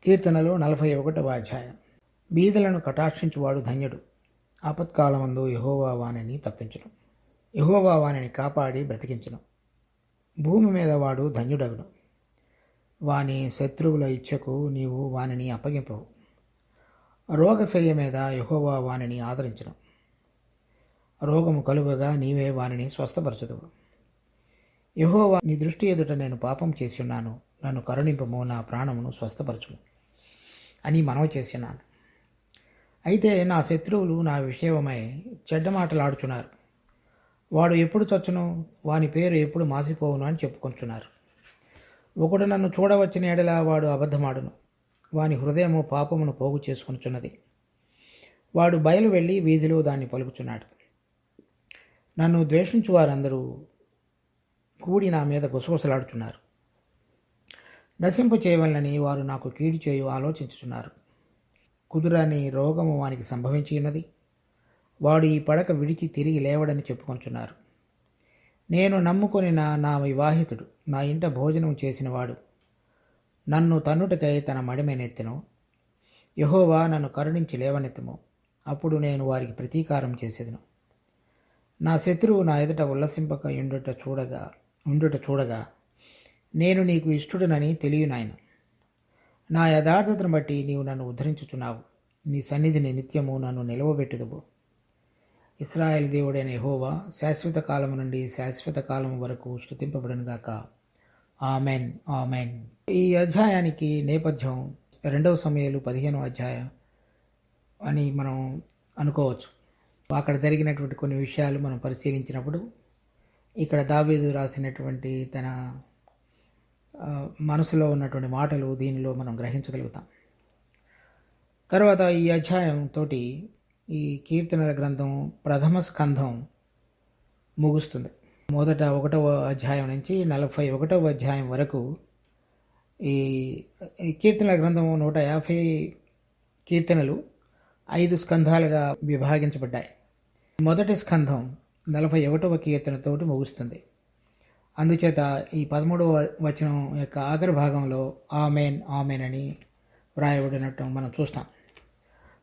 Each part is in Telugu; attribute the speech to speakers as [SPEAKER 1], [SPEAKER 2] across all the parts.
[SPEAKER 1] కీర్తనలు 41వ అధ్యాయం. బీదలను కటాక్షించువాడు ధన్యుడు. ఆపత్కాలమందు యెహోవా వానిని తప్పించును. యెహోవా వానిని కాపాడి బ్రతికించును. భూమి మీద వాడు ధన్యుడగును. వాని శత్రువుల ఇచ్చకు నీవు వానిని అప్పగింపవు. రోగశయ్య మీద యెహోవా వానిని ఆదరించును. రోగము కలుగగా నీవే వానిని స్వస్థపరచుదువు. యెహోవా, నీ దృష్టి ఎదుట నేను పాపం చేసి ఉన్నాను, నన్ను కరుణింపము, నా ప్రాణమును స్వస్థపరచుము అని మనవి చేస్తున్నాను. అయితే నా శత్రువులు నా విషయమై చెడ్డ మాటలాడుచున్నారు. వాడు ఎప్పుడు చచ్చును, వాని పేరు ఎప్పుడు మాసిపోవును అని చెప్పుకొంచున్నారు. ఒకడు నన్ను చూడవచ్చిన ఎడల వాడు అబద్ధమాడును. వాని హృదయము పాపమును పోగు చేసుకొనుచున్నది. వాడు బయలు వెళ్ళి వీధిలో దాన్ని పలుకుచున్నాడు. నన్ను ద్వేషించు వారందరూ కూడి నా మీద గుసగుసలాడుచున్నారు. నశింప చేయవలనని వారు నాకు కీడు చేయు ఆలోచించుచున్నారు. కుదురని రోగము వానికి సంభవించి ఉన్నది. వాడు ఈ పడక విడిచి తిరిగి లేవడని చెప్పుకొంచున్నారు. నేను నమ్ముకొని నా వివాహితుడు నా ఇంట భోజనం చేసినవాడు నన్ను తన్నుటకై తన మడిమెనెత్తెను. యెహోవా, నన్ను కరుణించి లేవనెత్తము, అప్పుడు నేను వారికి ప్రతీకారం చేసేదను. నా శత్రువు నా ఎదుట ఉల్లసింపక ఉండుట చూడగా నేను నీకు ఇష్టడునని తెలియనాయన. నా యథార్థతను బట్టి నీవు నన్ను ఉద్ధరించుచున్నావు. నీ సన్నిధిని నిత్యము నన్ను నిలవబెట్టుదువు. ఇశ్రాయేలు దేవుడైన యెహోవా శాశ్వత కాలము నుండి శాశ్వత కాలము వరకు స్తుతింపబడునుగాక. Amen, amen. ఈ అధ్యాయానికి నేపథ్యం 2 సమూయేలు 15వ అధ్యాయం అని మనం అనుకోవచ్చు. అక్కడ జరిగినటువంటి కొన్ని విషయాలు మనం పరిశీలించినప్పుడు ఇక్కడ దావీదు రాసినటువంటి తన మనసులో ఉన్నటువంటి మాటలు దీనిలో మనం గ్రహించగలుగుతాం. తర్వాత ఈ అధ్యాయంతో ఈ కీర్తనల గ్రంథం ప్రథమ స్కంధం ముగుస్తుంది. మొదట 1వ అధ్యాయం నుంచి 41వ అధ్యాయం వరకు ఈ కీర్తనల గ్రంథం 150 కీర్తనలు 5 స్కంధాలుగా విభాగించబడ్డాయి. మొదటి స్కంధం 41వ కీర్తనతోటి ముగుస్తుంది. అందుచేత ఈ 13వ వచనం యొక్క ఆఖరి భాగంలో ఆమెన్, ఆమెన్ అని వ్రాయబడినట్టు మనం చూస్తాం.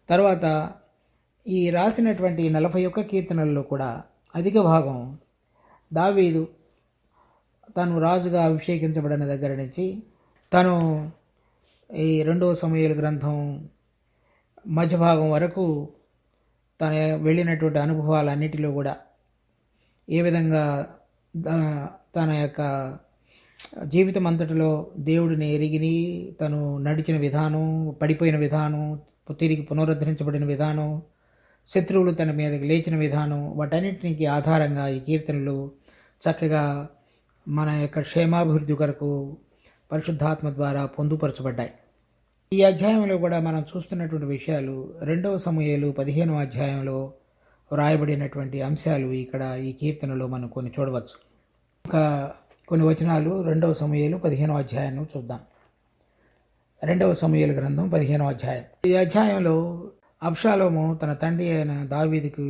[SPEAKER 1] తర్వాత ఈ రాసినటువంటి 41 కీర్తనల్లో కూడా అధిక భాగం దావీదు తను రాజుగా అభిషేకించబడిన దగ్గర నుంచి తను ఈ 2వ సమూయేలు గ్రంథం మధ్య భాగం వరకు తన వెళ్ళినటువంటి అనుభవాలన్నిటిలో కూడా ఏ విధంగా తన యొక్క జీవితం అంతటిలో దేవుడిని ఎరిగి తను నడిచిన విధానం, పడిపోయిన విధానం, తిరిగి పునరుద్ధరించబడిన విధానం, శత్రువులు తన మీదకి లేచిన విధానం, వాటన్నిటికి ఆధారంగా ఈ కీర్తనలు చక్కగా మన యొక్క క్షేమాభివృద్ధి కొరకు పరిశుద్ధాత్మ ద్వారా పొందుపరచబడ్డాయి. ఈ అధ్యాయంలో కూడా మనం చూస్తున్నటువంటి విషయాలు 2వ సమూయేలు 15వ అధ్యాయంలో వ్రాయబడినటువంటి అంశాలు ఇక్కడ ఈ కీర్తనలో మనం కొన్ని చూడవచ్చు. కొన్ని వచనాలు 2వ సమూయేలు 15వ అధ్యాయాన్ని చూద్దాం. 2వ సమూయేలు గ్రంథం 15వ అధ్యాయం. ఈ అధ్యాయంలో అబ్షాలోము తన తండ్రి అయిన దావీదుకు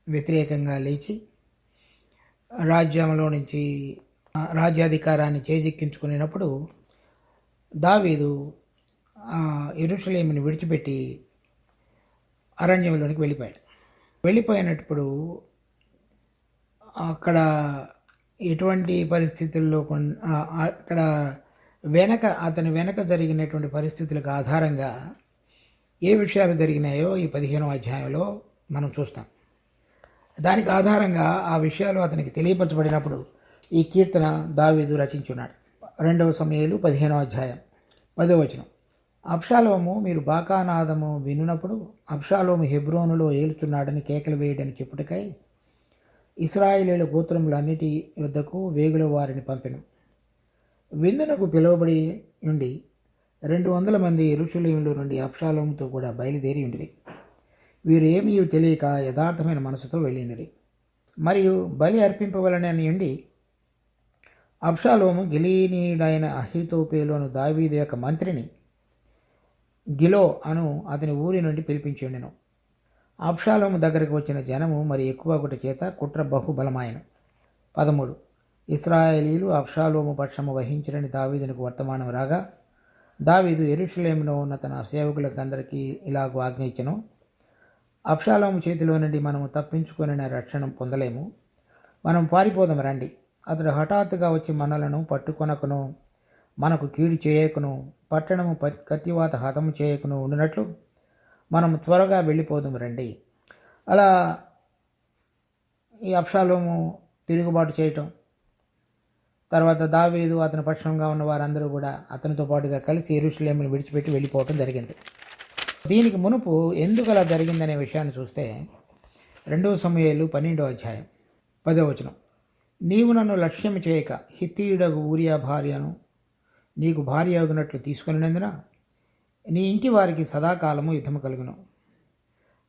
[SPEAKER 1] వ్యతిరేకంగా లేచి రాజ్యంలో నుంచి రాజ్యాధికారాన్ని చేజిక్కించుకునేటప్పుడు దావీదు యెరూషలేముని విడిచిపెట్టి అరణ్యంలోనికి వెళ్ళిపోయినప్పుడు అక్కడ ఎటువంటి పరిస్థితుల్లో అక్కడ అతని వెనక జరిగినటువంటి పరిస్థితులకు ఆధారంగా ఏ విషయాలు జరిగినాయో ఈ 15వ అధ్యాయంలో మనం చూస్తాం. దానికి ఆధారంగా ఆ విషయాలు అతనికి తెలియపరచబడినప్పుడు ఈ కీర్తన దావీదు రచించున్నాడు. 2వ సమూయేలు 15వ అధ్యాయం 10వ వచనం. అబ్షాలోము, మీరు బాకానాదము వినున్నప్పుడు అబ్షాలోము హెబ్రోనులో ఏలుచున్నాడని కేకలు వేయడని చెప్పుటకై ఇశ్రాయేలీయుల గోత్రములన్నిటి యొద్దకు వేగుల వారిని పంపెను. విందునకు పిలువబడి ఉండి 200 మంది యెరూషలేములో నుండి అబ్షాలోముతో కూడా బయలుదేరి ఉండిరి. వీరు ఏమీ తెలియక యథార్థమైన మనసుతో వెళ్ళిండిరి. మరియు బలి అర్పింపవలనని ఉండి అబ్షాలోము గిలీనీయుడైన అహీతోపేలు అను దావీదు యొక్క మంత్రిని గిలో అను అతని ఊరి నుండి పిలిపించి ఉండెను. అబ్షాలోము దగ్గరకు వచ్చిన జనము మరి ఎక్కువ ఒకటి చేత కుట్ర బహుబలమాయను. 13. ఇశ్రాయేలీలు అబ్షాలోము పక్షము వహించరని దావీదునకు వర్తమానం రాగా దావీదు యెరూషలేములో ఉన్న తన సేవకులకందరికీ ఇలాగ ఆజ్ఞ ఇచ్చెను, అబ్షాలోము చేతిలో నుండి మనము తప్పించుకొనిన రక్షణ పొందలేము. మనం పారిపోదాం రండి. అతడు హఠాత్తుగా వచ్చి మనలను పట్టుకొనకును, మనకు కీడు చేయకును, పట్టణము కత్తివాత హతము చేయకును ఉండినట్లు మనం త్వరగా వెళ్ళిపోదాం రండి. అలా ఈ అబ్షాలోము తిరుగుబాటు చేయటం, తర్వాత దావీదు అతని పక్షంగా ఉన్న వారందరూ కూడా అతనితో పాటుగా కలిసి యెరూషలేమును విడిచిపెట్టి వెళ్ళిపోవటం జరిగింది. దీనికి మునుపు ఎందుకు అలా జరిగిందనే విషయాన్ని చూస్తే 2 సమూయేలు 12వ అధ్యాయం 10వ వచనం. నీవు నన్ను లక్ష్యం చేయక హిత్తీయుడగు ఊరియా భార్యను నీకు భార్య అగునట్లు తీసుకొనినందున నీ ఇంటి వారికి సదాకాలము యుద్ధము కలుగును.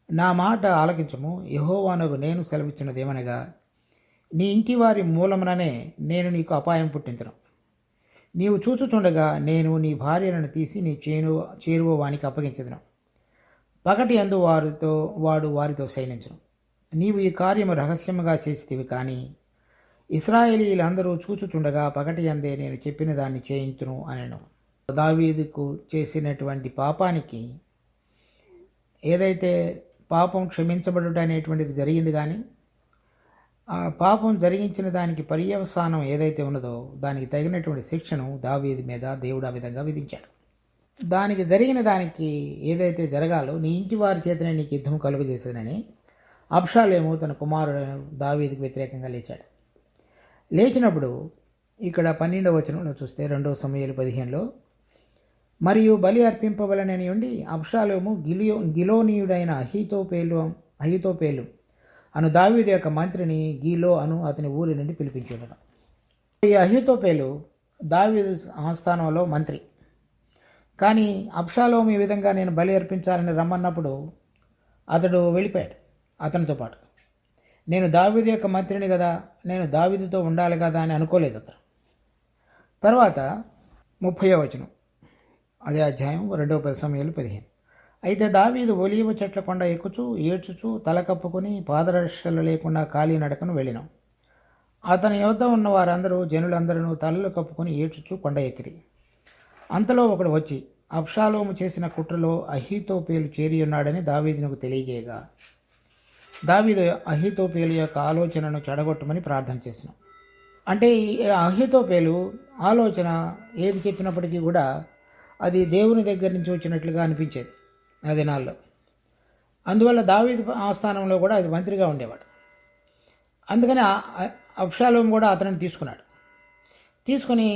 [SPEAKER 1] నా మాట ఆలకించము. యెహోవానగు నేను సెలవిచ్చినదేమనగా, నీ ఇంటి వారి మూలముననే నేను నీకు అపాయం పుట్టింతును. నీవు చూచుచుండగా నేను నీ భార్యలను తీసి నీ చేరువ వానికి అప్పగించదును. పగటి యందు వాడు వారితో శయనించును. నీవు ఈ కార్యము రహస్యముగా చేసితివి, కానీ ఇశ్రాయేలీయులందరూ చూచుచుండగా పగటి యందే నేను చెప్పిన దాన్ని చేయించును అనెను. దావీదుకు చేసినటువంటి పాపానికి ఏదైతే పాపం క్షమించబడుట అనేటువంటిది జరిగింది, కానీ ఆ పాపం జరిగించిన దానికి పర్యవసానం ఏదైతే ఉన్నదో దానికి తగినటువంటి శిక్షను దావీదు మీద దేవుడు ఆ విధంగా విధించాడు. దానికి జరిగిన దానికి ఏదైతే జరగాలో నీ ఇంటి వారి చేతనే నీకు యుద్ధం కలుగజేసేదని అబ్షాలోము తన కుమారుడు దావీదుకు వ్యతిరేకంగా లేచాడు. లేచినప్పుడు ఇక్కడ 12వ వచనంలో చూస్తే 2 సమూయేలు 15లో, మరియు బలి అర్పింపవలనని ఉండి అబ్షాలోము గిలోనీయుడైన అహీతోపేలు అను దావీదు యొక్క మంత్రిని గీలో అను అతని ఊరి నుండి పిలిపించాడు. ఈ అహీతోపేలు దావీదు ఆస్థానంలో మంత్రి. కానీ అబ్షాలోము ఈ విధంగా నేను బలి అర్పించాలని రమ్మన్నప్పుడు అతడు వెళ్ళిపోయాడు అతనితో పాటు. నేను దావీదు యొక్క మంత్రిని కదా, నేను దావీదుతో ఉండాలి కదా అని అనుకోలేదు అతను. తర్వాత 30వ వచనం, అదే అధ్యాయం 2 సమూయేలు 15. అయితే దావీదు ఒలీవ చెట్ల కొండ ఎక్కుచూ ఏడ్చుచూ తల కప్పుకొని పాదరక్షలు లేకుండా ఖాళీ నడకను వెళ్ళినాం. అతని యొద్ద ఉన్న వారందరూ జనులందరూ తలలు కప్పుకొని ఏడ్చుచూ కొండ ఎక్కిరి. అంతలో ఒకడు వచ్చి అబ్షాలోము చేసిన కుట్రలో అహీతోపేలు చేరి ఉన్నాడని దావీదునకు తెలియజేయగా, దావీదు అహీతోపేలు యొక్క ఆలోచనను చెడగొట్టమని ప్రార్థన చేసిన. అంటే ఈ అహీతోపేలు ఆలోచన ఏది చెప్పినప్పటికీ కూడా అది దేవుని దగ్గర నుంచి వచ్చినట్లుగా అనిపించేది ఆ దినాల్లో. అందువల్ల దావీదు ఆస్థానంలో కూడా అది మంత్రిగా ఉండేవాడు. అందుకని అబ్షాలోము కూడా అతనిని తీసుకొని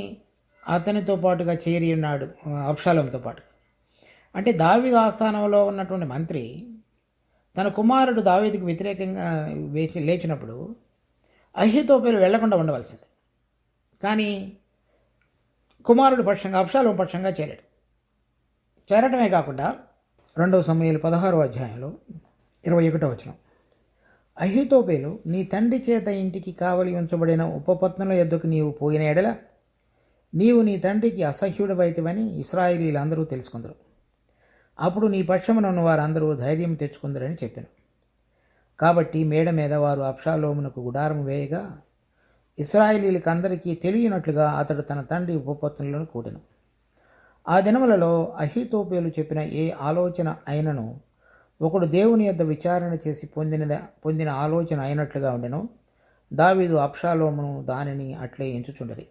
[SPEAKER 1] అతనితో పాటుగా చేరి ఉన్నాడు అబ్షాలోముతో పాటు. అంటే దావీదు ఆస్థానంలో ఉన్నటువంటి మంత్రి తన కుమారుడు దావీదుకు వ్యతిరేకంగా లేచినప్పుడు అహీతోపేలు వెళ్లకుండా ఉండవలసింది. కానీ కుమారుడు పక్షంగా అబ్షాలోము పక్షంగా చేరటమే కాకుండా 2 సమూయేలు 16వ అధ్యాయంలో 21వ వచనం, అహీతోపేలు నీ తండ్రి చేత ఇంటికి కావలి ఉంచబడిన ఉపపత్నుల యొద్దకు నీవు పోయిన ఎడల నీవు నీ తండ్రికి అసహ్యుడవైతివని ఇశ్రాయేలీలందరూ తెలుసుకుందరు. అప్పుడు నీ పక్షమునున్న వారందరూ ధైర్యం తెచ్చుకుందరని చెప్పాను. కాబట్టి మేడ మీద వారు అబ్షాలోమునకు గుడారం వేయగా ఇశ్రాయేలీలకందరికీ తెలియనట్లుగా అతడు తన తండ్రి ఉపపత్నులను కూడెను. ఆ దినములలో అహీతోపేలు చెప్పిన ఏ ఆలోచన అయినను ఒకడు దేవుని యొద్ద విచారణ చేసి పొందిన ఆలోచన అయినట్లుగా ఉండెను. దావీదు అబ్షాలోమును దానిని అట్లే ఎంచుచుండరి.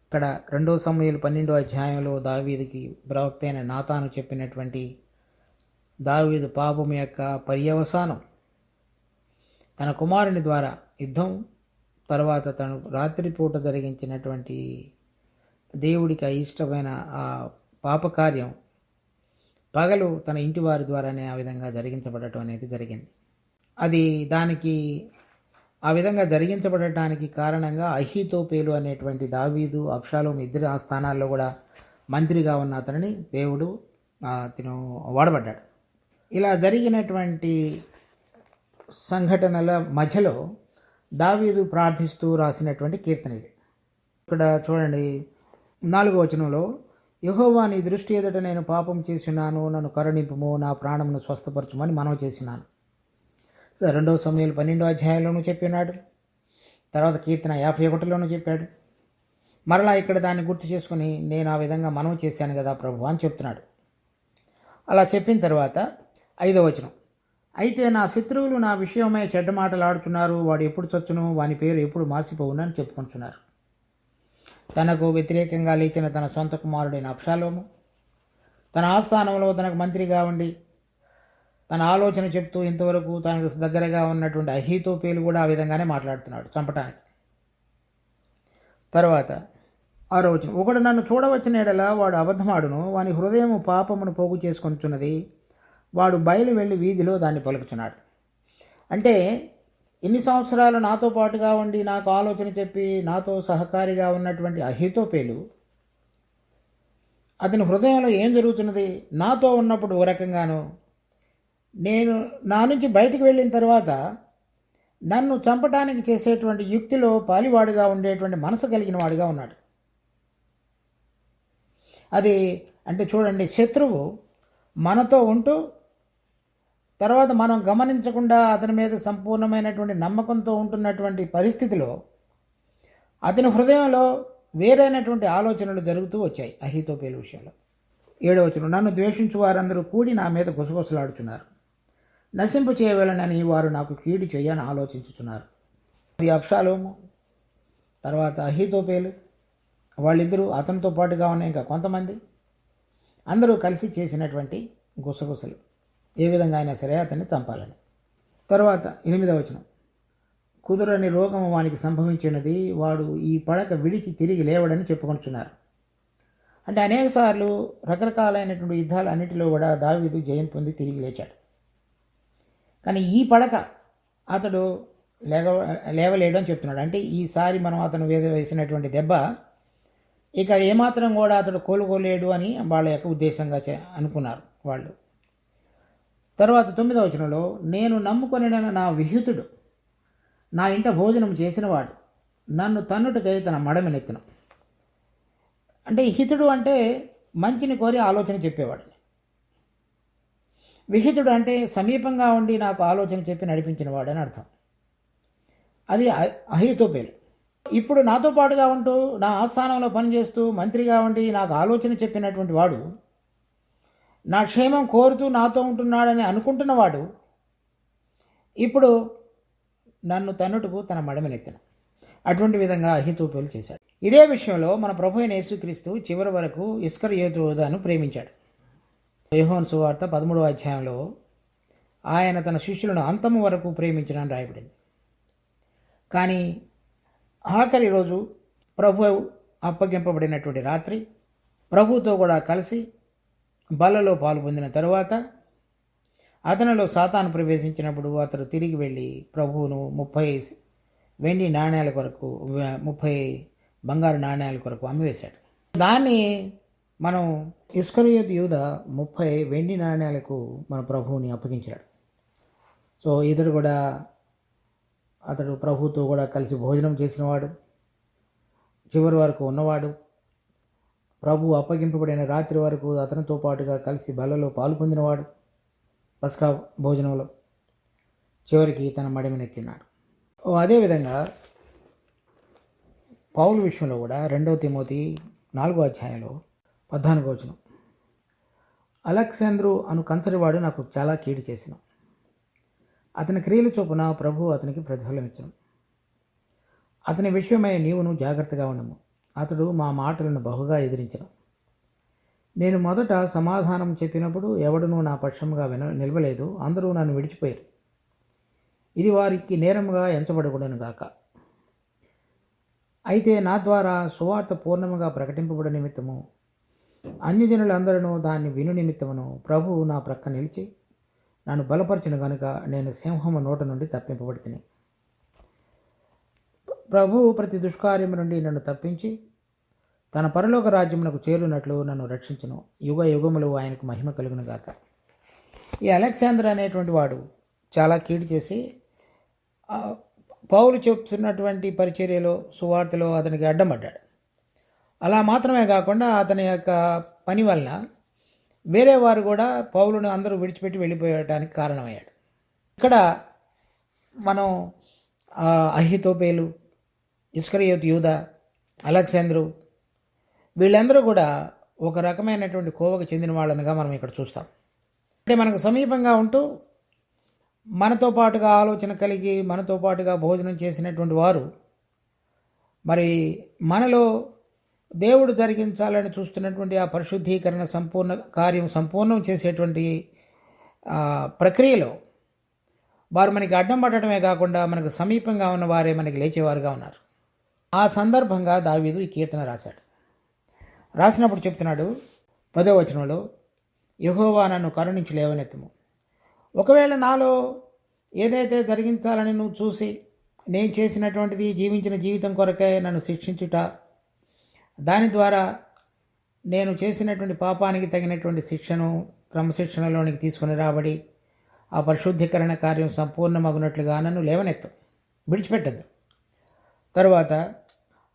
[SPEAKER 1] ఇక్కడ 2 సమూయేలు 12వ అధ్యాయంలో దావీదుకి ప్రవక్త అయిన నాతాను చెప్పినటువంటి దావీదు పాపం యొక్క పర్యవసానం తన కుమారుని ద్వారా యుద్ధం, తర్వాత తను రాత్రిపూట జరిగించినటువంటి దేవుడికి అయిష్టమైన ఆ పాపకార్యం పగలు తన ఇంటి వారి ద్వారానే ఆ విధంగా జరిగించబడటం అనేది జరిగింది. అది దానికి ఆ విధంగా జరిగించబడటానికి కారణంగా అహీతోపేలు అనేటువంటి దావీదు అబ్షాలోము ఇద్దరి ఆస్థానాల్లో కూడా మంత్రిగా ఉన్న అతనిని దేవుడు అతను వాడబడ్డాడు. ఇలా జరిగినటువంటి సంఘటనల మధ్యలో దావీదు ప్రార్థిస్తూ రాసినటువంటి కీర్తన ఇది. ఇక్కడ చూడండి 4వ వచనంలో, యెహోవా నీ దృష్టి ఎదుట నేను పాపం చేసినాను, నన్ను కరుణింపుము, నా ప్రాణమును స్వస్థపరచుమని మనవి చేసినాను. 2 సమూయేలు 12వ అధ్యాయంలోనూ చెప్పినాడు. తర్వాత కీర్తన 51లోనూ చెప్పాడు. మరలా ఇక్కడ దాన్ని గుర్తు చేసుకుని నేను ఆ విధంగా మనవి చేశాను కదా ప్రభు అని చెప్తున్నాడు. అలా చెప్పిన తర్వాత 5వ వచనం, అయితే నా శత్రువులు నా విషయమై చెడ్డ మాటలు ఆడుతున్నారు, వాడు ఎప్పుడు చచ్చును, వాని పేరు ఎప్పుడు మాసిపోవునని చెప్పుకుంటున్నారు. తనకు వ్యతిరేకంగా లేచిన తన సొంత కుమారుడైన అబ్షాలోము తన ఆస్థానంలో తనకు మంత్రిగా ఉండి తన ఆలోచన చెప్తూ ఇంతవరకు తనకు దగ్గరగా ఉన్నటువంటి అహీతోపేలు కూడా ఆ విధంగానే మాట్లాడుతున్నాడు చంపటానికి. తర్వాత 6వ వచనం, ఒకడు నన్ను చూడవచ్చిన ఎడల వాడు అబద్ధమాడును, వాని హృదయము పాపమును పోగు చేసుకొనుచున్నది, వాడు బయలు వెళ్ళి వీధిలో దాన్ని పలుకుచున్నాడు. అంటే ఇన్ని సంవత్సరాలు నాతో పాటుగా ఉండి నాకు ఆలోచన చెప్పి నాతో సహకారిగా ఉన్నటువంటి అహీతోపేలు అతని హృదయంలో ఏం జరుగుతున్నది, నాతో ఉన్నప్పుడు ఓ రకంగాను, నేను నా నుంచి బయటికి వెళ్ళిన తర్వాత నన్ను చంపటానికి చేసేటువంటి యుక్తిలో పాలివాడుగా ఉండేటువంటి మనసు కలిగిన వాడుగా ఉన్నాడు. అది అంటే చూడండి, శత్రువు మనతో ఉంటూ తర్వాత మనం గమనించకుండా అతని మీద సంపూర్ణమైనటువంటి నమ్మకంతో ఉంటున్నటువంటి పరిస్థితిలో అతని హృదయంలో వేరైనటువంటి ఆలోచనలు జరుగుతూ వచ్చాయి అహీతోపేలు విషయంలో. 7వ వచనం, నన్ను ద్వేషించు వారందరూ కూడి నా మీద గుసగుసలాడుచున్నారు, నశింపు చేయవలనని వారు నాకు కీడు చేయని ఆలోచించుతున్నారు. అది అబ్షాలోము, తర్వాత అహీతోపేలు, వాళ్ళిద్దరూ అతనితో పాటుగా ఉన్న ఇంకా కొంతమంది అందరూ కలిసి చేసినటువంటి గుసగుసలు, ఏ విధంగా అయినా సరే అతన్ని చంపాలని. తర్వాత 8వ వచనం, కుదురని రోగము వానికి సంభవించినది, వాడు ఈ పడక విడిచి తిరిగి లేవడని చెప్పుకుంటున్నారు. అంటే అనేకసార్లు రకరకాలైనటువంటి యుద్ధాలు అన్నిటిలో కూడా దావీదు జయం పొంది తిరిగి లేచాడు. కానీ ఈ పడక అతడు లేవలేడు అని చెప్తున్నాడు. అంటే ఈసారి మనం అతను వేసినటువంటి దెబ్బ ఇక ఏమాత్రం కూడా అతడు కోలుకోలేడు అని వాళ్ళ యొక్క ఉద్దేశంగా అనుకున్నారు వాళ్ళు. తర్వాత 9వ వచనంలో, నేను నమ్ముకొని నా విహితుడు నా ఇంట భోజనం చేసినవాడు నన్ను తన్నుటకై తన మడమెనెత్తును. అంటే హితుడు అంటే మంచిని కోరి ఆలోచన చెప్పేవాడు. విహితుడు అంటే సమీపంగా ఉండి నాకు ఆలోచన చెప్పి నడిపించిన వాడు అని అర్థం. అది అహీతోపేలు. ఇప్పుడు నాతో పాటుగా ఉంటూ నా ఆస్థానంలో పనిచేస్తూ మంత్రిగా ఉండి నాకు ఆలోచన చెప్పినటువంటి వాడు, నా క్షేమం కోరుతూ నాతో ఉంటున్నాడని అనుకుంటున్నవాడు ఇప్పుడు నన్ను తన్నుటకు తన మడమెనెత్తిన. అటువంటి విధంగా అహీతోపేలు చేశాడు. ఇదే విషయంలో మన ప్రభు అయిన యేసుక్రీస్తు చివరి వరకు ఇస్కరియోతు యూదాను ప్రేమించాడు. యోహాను సువార్త 13వ అధ్యాయంలో ఆయన తన శిష్యులను అంతము వరకు ప్రేమించడానికి రాయబడింది. కానీ ఆఖరి రోజు ప్రభు అప్పగింపబడినటువంటి రాత్రి ప్రభుతో కూడా కలిసి బలలో పాల్పొందిన తరువాత అతనిలో సాతాను ప్రవేశించినప్పుడు అతడు తిరిగి వెళ్ళి ప్రభువును 30 వెండి నాణ్యాల కొరకు 30 బంగారు నాణ్యాల కొరకు అమ్మివేశాడు. దాన్ని మనం ఇస్కరియోతు యూదా 30 వెండి నాణ్యాలకు మన ప్రభువుని అప్పగించాడు. సో అతడు ప్రభువుతో కూడా కలిసి భోజనం చేసినవాడు, చివరి వరకు ఉన్నవాడు, ప్రభు అప్పగింపబడిన రాత్రి వరకు అతనితో పాటుగా కలిసి బలలో పాలు పొందినవాడు, పస్కా భోజనంలో చివరికి తన మడిమెనెత్తినాడు. అదేవిధంగా పౌలు విషయంలో కూడా 2 తిమోతి 4వ అధ్యాయంలో 14వ వచనం, అలెగ్జాంద్రు అను కంచరివాడు నాకు చాలా కీడు చేసిన, అతని క్రియల చొప్పున ప్రభు అతనికి ప్రతిఫలం ఇచ్చను. అతని విషయమై నీవును జాగ్రత్తగా ఉండము, అతడు మా మాటలను బహుగా ఎదిరించను. నేను మొదట సమాధానం చెప్పినప్పుడు ఎవడునూ నా పక్షముగా నిలవలేదు, అందరూ నన్ను విడిచిపోయారు. ఇది వారికి నేరముగా ఎంచబడకూడను గాక. అయితే నా ద్వారా సువార్త పూర్ణముగా ప్రకటింపబడ నిమిత్తము అన్యజనులందరూ దాన్ని విను నిమిత్తమును ప్రభువు నా ప్రక్క నిలిచి నన్ను బలపరిచిన కనుక నేను సింహము నోట నుండి తప్పింపబడితిని. ప్రభువు ప్రతి దుష్కార్యము నుండి నన్ను తప్పించి తన పరలోక రాజ్యమునకు చేరునట్లు నన్ను రక్షించును. యుగ యుగములు ఆయనకు మహిమ కలుగును గాక. ఈ అలెగ్జాండర్ అనేటువంటి వాడు చాలా కీడు చేసి పౌలు చెప్తున్నటువంటి పరిచర్యలో సువార్తలో అతనికి అడ్డమడ్డాడు. అలా మాత్రమే కాకుండా అతని యొక్క పని వలన వేరే వారు కూడా పౌలును అందరూ విడిచిపెట్టి వెళ్ళిపోయడానికి కారణమయ్యాడు. ఇక్కడ మనం అహీతోపేలు, ఇస్కరియోతు యూదా అలెగ్జాంద్రు, వీళ్ళందరూ కూడా ఒక రకమైనటువంటి కోవకు చెందిన వాళ్ళనిగా మనం ఇక్కడ చూస్తాం. అంటే మనకు సమీపంగా ఉంటూ మనతో పాటుగా ఆలోచన కలిగి మనతో పాటుగా భోజనం చేసినటువంటి వారు మరి మనలో దేవుడు జరిగించాలని చూస్తున్నటువంటి ఆ పరిశుద్ధీకరణ సంపూర్ణం చేసేటువంటి ప్రక్రియలో వారు మనకి అడ్డం పడటమే కాకుండా మనకు సమీపంగా ఉన్న వారే మనకి లేచేవారుగా ఉన్నారు. ఆ సందర్భంగా దావీదు ఈ కీర్తన రాశాడు. రాసినప్పుడు చెప్తున్నాడు 10వ వచనంలో, యెహోవా నన్ను కరుణించి లేవనెత్తుము. ఒకవేళ నాలో ఏదైతే జరిగించాలని నువ్వు చూసి నేను చేసినటువంటిది జీవించిన జీవితం కొరకే నన్ను శిక్షించుట, దాని ద్వారా నేను చేసినటువంటి పాపానికి తగినటువంటి శిక్షను క్రమశిక్షణలోనికి తీసుకుని రాబడి ఆ పరిశుద్ధీకరణ కార్యం సంపూర్ణమగునట్లుగా నన్ను లేవనెత్తు, విడిచిపెట్టద్దు. తరువాత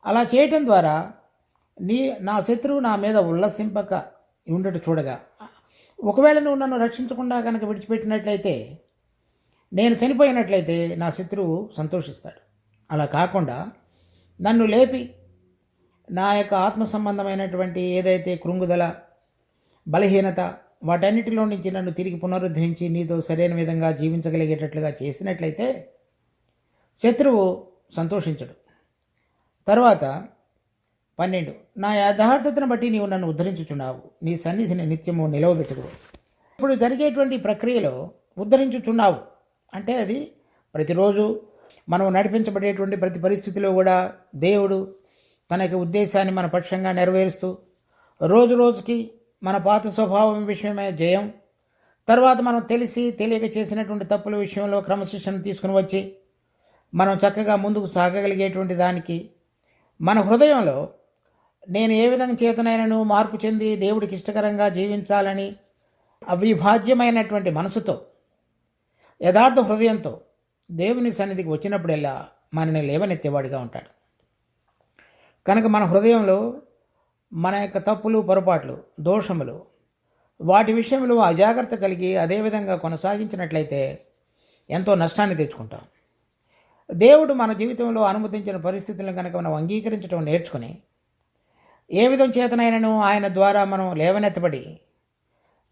[SPEAKER 1] అలా చేయటం ద్వారా నా శత్రువు నా మీద ఉల్లసింపక ఉండట చూడగా, ఒకవేళ నువ్వు నన్ను రక్షించకుండా కనుక విడిచిపెట్టినట్లయితే, నేను చనిపోయినట్లయితే నా శత్రువు సంతోషిస్తాడు. అలా కాకుండా నన్ను లేపి నా యొక్క ఆత్మ సంబంధమైనటువంటి ఏదైతే కృంగుదల, బలహీనత, వాటన్నిటిలో నుంచి నన్ను తిరిగి పునరుద్ధరించి నీతో సరైన విధంగా జీవించగలిగేటట్లుగా చేసినట్లయితే శత్రువు సంతోషించడు. తర్వాత 12, నా యథార్థతను బట్టి నీవు నన్ను ఉద్ధరించుచున్నావు, నీ సన్నిధిని నిత్యము నిలవబెట్టుదువు. ఇప్పుడు జరిగేటువంటి ప్రక్రియలో ఉద్ధరించుచున్నావు అంటే అది ప్రతిరోజు మనం నడిపించబడేటువంటి ప్రతి పరిస్థితిలో కూడా దేవుడు తన యొక్క ఉద్దేశాన్ని మన పక్షంగా నెరవేరుస్తూ రోజు రోజుకి మన పాత స్వభావం విషయమే జయం, తర్వాత మనం తెలియక చేసినటువంటి తప్పుల విషయంలో క్రమశిక్షణ తీసుకుని వచ్చి మనం చక్కగా ముందుకు సాగగలిగేటువంటి దానికి మన హృదయంలో నేను ఏ విధంగా చేతనైనను మార్పు చెంది దేవుడికి ఇష్టకరంగా జీవించాలని అవిభాజ్యమైనటువంటి మనసుతో, యథార్థ హృదయంతో దేవుని సన్నిధికి వచ్చినప్పుడల్లా మనని లేవనెత్తేవాడిగా ఉంటాడు. కనుక మన హృదయంలో మన యొక్క తప్పులు, పొరపాట్లు, దోషములు, వాటి విషయంలో అజాగ్రత్త కలిగి అదేవిధంగా కొనసాగించినట్లయితే ఎంతో నష్టాన్ని తెచ్చుకుంటాం. దేవుడు మన జీవితంలో అనుమతించిన పరిస్థితులను కనుక మనం అంగీకరించడం నేర్చుకుని ఏ విధం చేతనైనను ఆయన ద్వారా మనం లేవనెత్తబడి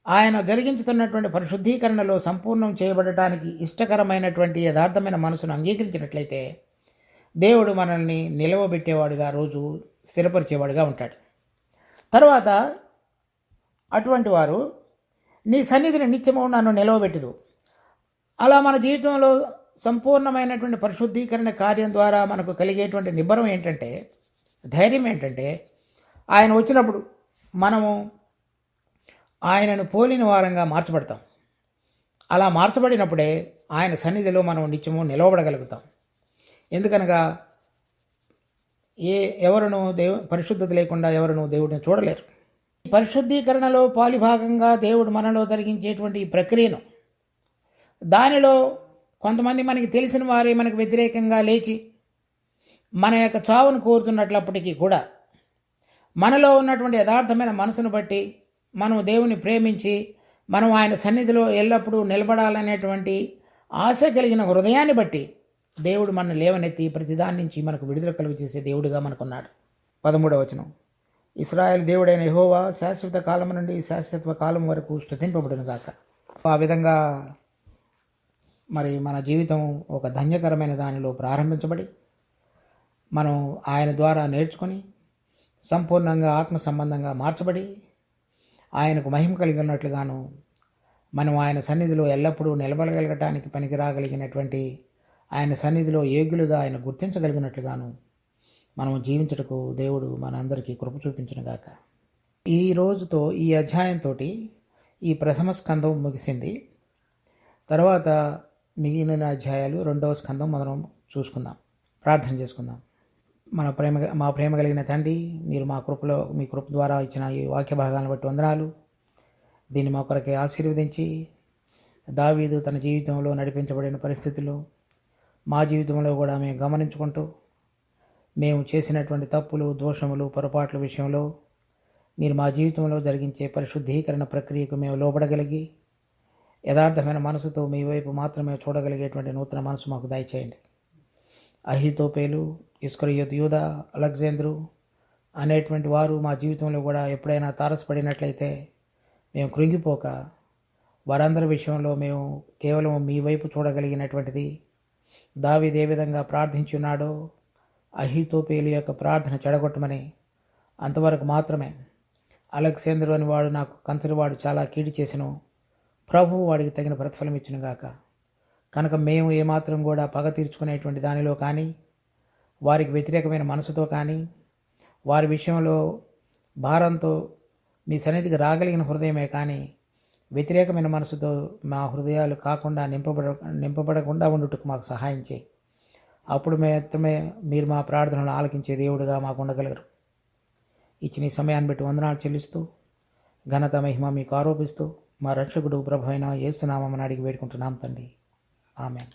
[SPEAKER 1] ఆయన జరిగించుతున్నటువంటి పరిశుద్ధీకరణలో సంపూర్ణం చేయబడటానికి ఇష్టకరమైనటువంటి యథార్థమైన మనసును అంగీకరించినట్లయితే దేవుడు మనల్ని నిలవబెట్టేవాడుగా, రోజు స్థిరపరిచేవాడుగా ఉంటాడు. తర్వాత అటువంటి వారు నీ సన్నిధిని నిత్యము నన్ను నిలవబెట్టుదు. అలా మన జీవితంలో సంపూర్ణమైనటువంటి పరిశుద్ధీకరణ కార్యం ద్వారా మనకు కలిగేటువంటి నిబ్బరం ఏంటంటే, ధైర్యం ఏంటంటే, ఆయన వచ్చినప్పుడు మనము ఆయనను పోలిన వారంగా మార్చబడతాం. అలా మార్చబడినప్పుడే ఆయన సన్నిధిలో మనం నిత్యము నిలవబడగలుగుతాం. ఎందుకనగా ఎవరును పరిశుద్ధత లేకుండా ఎవరును దేవుడిని చూడలేరు. పరిశుద్ధీకరణలో పాలిభాగంగా దేవుడు మనలో జరిగించేటువంటి ఈ ప్రక్రియను, దానిలో కొంతమంది మనకి తెలిసిన వారే మనకు వ్యతిరేకంగా లేచి మన యొక్క చావును కోరుతున్నట్లప్పటికీ కూడా మనలో ఉన్నటువంటి యథార్థమైన మనసును బట్టి మనం దేవుని ప్రేమించి మనం ఆయన సన్నిధిలో ఎల్లప్పుడూ నిలబడాలనేటువంటి ఆశ కలిగిన హృదయాన్ని బట్టి దేవుడు మనల్ని లేవనెత్తి ప్రతిదాని నుంచి మనకు విడుదల కలుగు చేసే దేవుడిగా మనకున్నాడు. 13వ వచనం, ఇశ్రాయేలు దేవుడైన యెహోవా శాశ్వత కాలం నుండి శాశ్వత కాలం వరకు స్తుతింపబడును గాక. ఆ విధంగా మరి మన జీవితం ఒక ధన్యకరమైన దానిలో ప్రారంభించబడి మనం ఆయన ద్వారా నేర్చుకొని సంపూర్ణంగా ఆత్మ సంబంధంగా మార్చబడి ఆయనకు మహిమ కలిగి ఉన్నట్లుగాను మనం ఆయన సన్నిధిలో ఎల్లప్పుడూ నిలబడగలగటానికి పనికిరాగలిగినటువంటి ఆయన సన్నిధిలో యోగ్యులుగా ఆయన గుర్తించగలిగినట్లుగాను మనం జీవించుటకు దేవుడు మనందరికీ కృప చూపించునుగాక. ఈ రోజుతో ఈ అధ్యాయంతో ఈ ప్రథమ స్కందం ముగిసింది. తర్వాత మిగిలిన అధ్యాయాలు 2వ స్కందం మనం చూసుకుందాం. ప్రార్థన చేసుకుందాం. మా ప్రేమ కలిగిన తండ్రి, మీరు మీ కృప ద్వారా ఇచ్చిన ఈ వాక్య భాగాలను బట్టి వందనాలు. దీన్ని మా కొరకే ఆశీర్వదించి దావీదు తన జీవితంలో నడిపించబడిన పరిస్థితుల్లో మా జీవితంలో కూడా మేము గమనించుకుంటూ మేము చేసినటువంటి తప్పులు, దోషములు, పొరపాట్ల విషయంలో మీరు మా జీవితంలో జరిగించే పరిశుద్ధీకరణ ప్రక్రియకు మేము లోబడగలిగి యథార్థమైన మనసుతో మీ వైపు మాత్రమే చూడగలిగేటువంటి నూతన మనసు మాకు దయచేయండి. అహీతోపేలు, ఇస్కరియోతు యూదా, అలెగ్జాంద్రు, అనేటువంటి వారు మా జీవితంలో కూడా ఎప్పుడైనా తారసపడినట్లయితే మేము కృంగిపోక వారందరి విషయంలో మేము కేవలం మీ వైపు చూడగలిగినటువంటిది దావీదు ఏ విధంగా ప్రార్థించున్నాడో అహీతోపేలు యొక్క ప్రార్థన చెడగొట్టమని అంతవరకు మాత్రమే. అలెగ్జాండరు అని వాడు నాకు కంచరివాడు చాలా కీడు చేసెను, ప్రభువు వాడికి తగిన ప్రతిఫలం ఇచ్చునుగాక. కనుక మేము ఏమాత్రం కూడా పగ తీర్చుకునేటువంటి దానిలో కానీ వారికి వ్యతిరేకమైన మనసుతో కానీ వారి విషయంలో భారంతో మీ సన్నిధికి రాగలిగిన హృదయమే కానీ వ్యతిరేకమైన మనసుతో మా హృదయాలు కాకుండా నింపబడకుండా ఉండుటకు మాకు సహాయం చేయి. అప్పుడు మాత్రమే మీరు మా ప్రార్థనలు ఆలకించే దేవుడుగా మాకు ఉండగలరు. ఇచ్చిన ఈ సమయాన్ని బట్టి వందనాలు చెల్లిస్తూ ఘనత మహిమ మీకు ఆరోపిస్తూ మా రక్షకుడు ప్రభు అయిన యేసు నామమున అడిగి వేడుకుంటున్నాం తండ్రి. ఆమేన్.